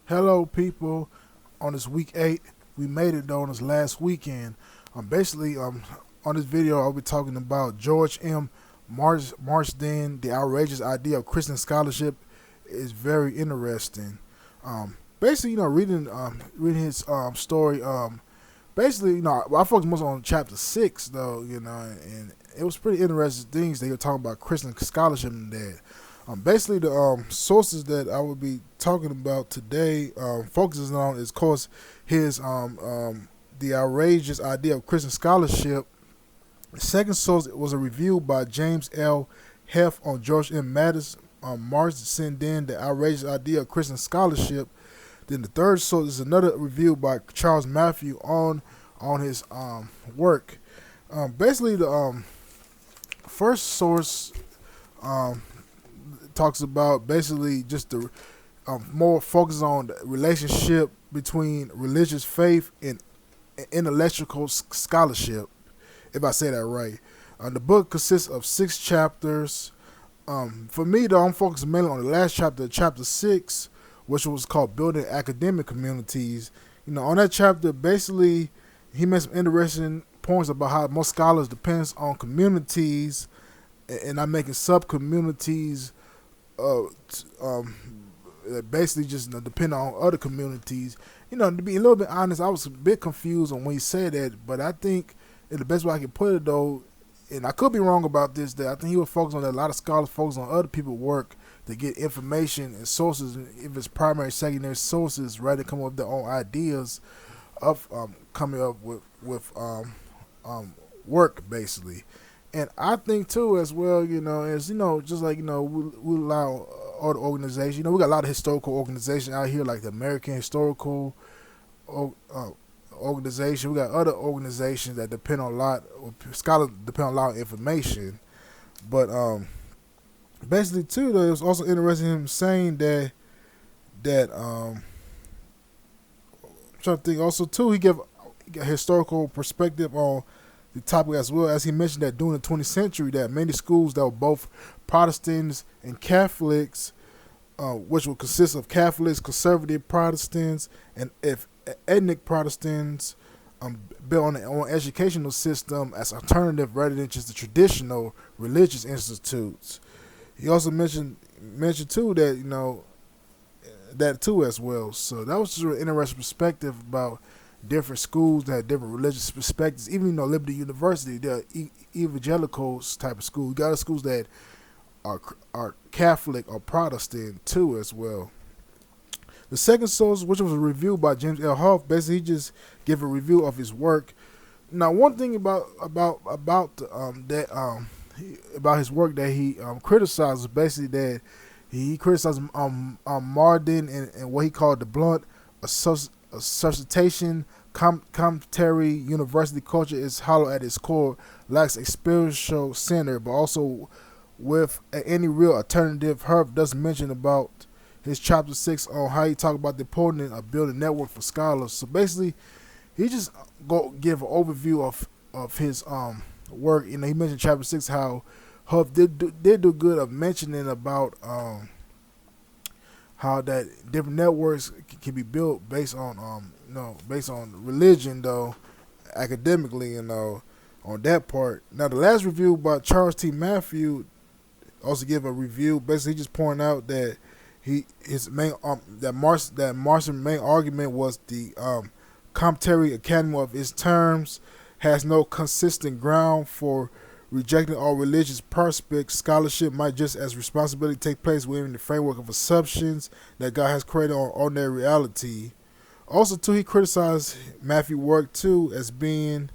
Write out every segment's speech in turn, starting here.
Hello, people. On this week 8, we made it though on this last weekend. Basically, on this video, I'll be talking about George M. Marsden. The outrageous idea of Christian scholarship is very interesting. Basically, reading his story. Basically, I focused most on chapter 6, though, and it was pretty interesting things that you're talking about Christian scholarship and that. Basically, the sources that I would be talking about today focuses on is, of course, his the outrageous idea of Christian scholarship. The second source was a review by James L. Heff on George M. Marsden, the outrageous idea of Christian scholarship. Then the third source is another review by Charles Matthew on his work. Basically, the first source talks about basically just the more focus on the relationship between religious faith and intellectual scholarship, if I say that right. The book consists of 6 chapters. For me, though, I'm focusing mainly on the last chapter, chapter 6, which was called Building Academic Communities. On that chapter, basically, he made some interesting points about how most scholars depends on communities and not making sub-communities basically just depend on other communities. To be a little bit honest, I was a bit confused on when he said that, but I think the best way I can put it though, and I could be wrong about this, that I think he would focus on that a lot of scholars focus on other people's work to get information and sources, if it's primary, secondary sources, rather than come up with their own ideas of coming up with work basically. And I think too, as well, as just like we allow other organizations. We got a lot of historical organizations out here, like the American Historical Organization. We got other organizations that depend on a lot. Scholars depend on a lot of information, but basically too, though, it was also interesting him saying that I'm trying to think. Also too, he gave a historical perspective on the topic, as well as he mentioned that during the 20th century that many schools that were both Protestants and Catholics, which would consist of Catholics, conservative Protestants, and ethnic Protestants, built on their own educational system as alternative rather than just the traditional religious institutes. He also mentioned too that that too as well. So that was just an interesting perspective about different schools that have different religious perspectives. Even Liberty University, they're evangelicals type of school. You got other schools that are Catholic or Protestant too as well. The second source, which was a review by James L. Huff, basically he just gave a review of his work. Now, one thing about his work that he criticized was basically that he criticized Marsden and what he called the blunt association commentary. University culture is hollow at its core, lacks a spiritual center, but also with any real alternative. Herb does mention about his chapter 6 on how he talk about the importance of building a network for scholars. So basically, he just give an overview of his work. He mentioned chapter 6 how Huff did do good of mentioning about how that different networks can be built based on based on religion, though, academically, on that part. Now, the last review by Charles T. Matthew also give a review. Basically, he just pointing out that Marsden's main argument was the commentary academy of its terms has no consistent ground for rejecting all religious prospects. Scholarship might just as responsibility take place within the framework of assumptions that God has created on ordinary reality. Also, too, he criticized Matthew's work too as being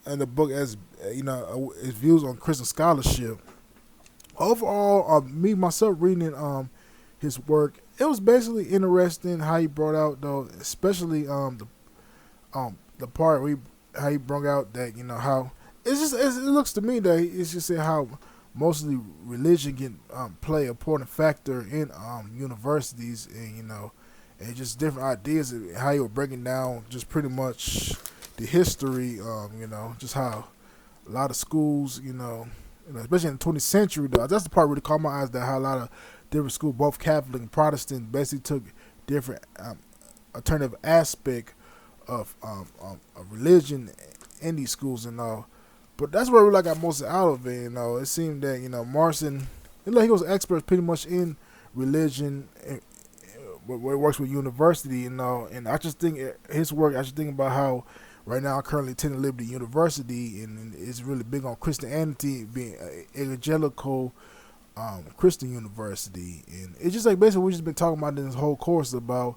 in the book as his views on Christian scholarship. Overall, me myself reading his work, it was basically interesting how he brought out, though, especially the part where how he brought out that how it looks to me that it's just how mostly religion can play an important factor in universities, and just different ideas of how you were breaking down just pretty much the history, just how a lot of schools, especially in the 20th century, though, that's the part really caught my eyes, that how a lot of different schools, both Catholic and Protestant, basically took different alternative aspect of religion in these schools and all. But that's where I really got most out of it. It seemed that Marsden, he was an expert pretty much in religion, where he works with university. And I just think his work. I just think about how right now I currently attend Liberty University, and it's really big on Christianity, being evangelical Christian University, and it's just like basically we just been talking about in this whole course about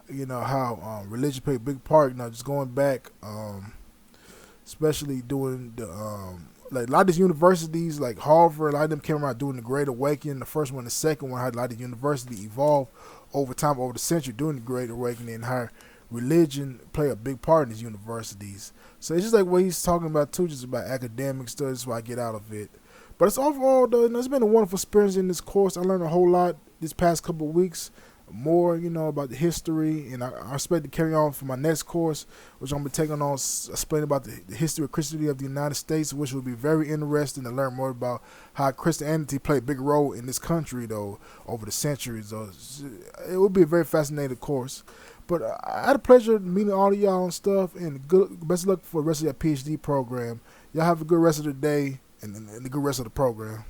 how religion played a big part. Just going back, especially doing the like a lot of these universities like Harvard, a lot of them came around doing the Great Awakening. The first one, the second one, had a lot of university evolve over time, over the century, during the Great Awakening, and how religion play a big part in these universities. So it's just like what he's talking about too, just about academic stuff. That's what I get out of it. But it's overall, though, it's been a wonderful experience in this course. I learned a whole lot this past couple of weeks, more, about the history, and I expect to carry on for my next course, which I'm going to be taking on, explaining about the history of Christianity of the United States, which will be very interesting to learn more about how Christianity played a big role in this country, though, over the centuries. Though. It will be a very fascinating course. But I had a pleasure meeting all of y'all and stuff, and best of luck for the rest of your PhD program. Y'all have a good rest of the day and a good rest of the program.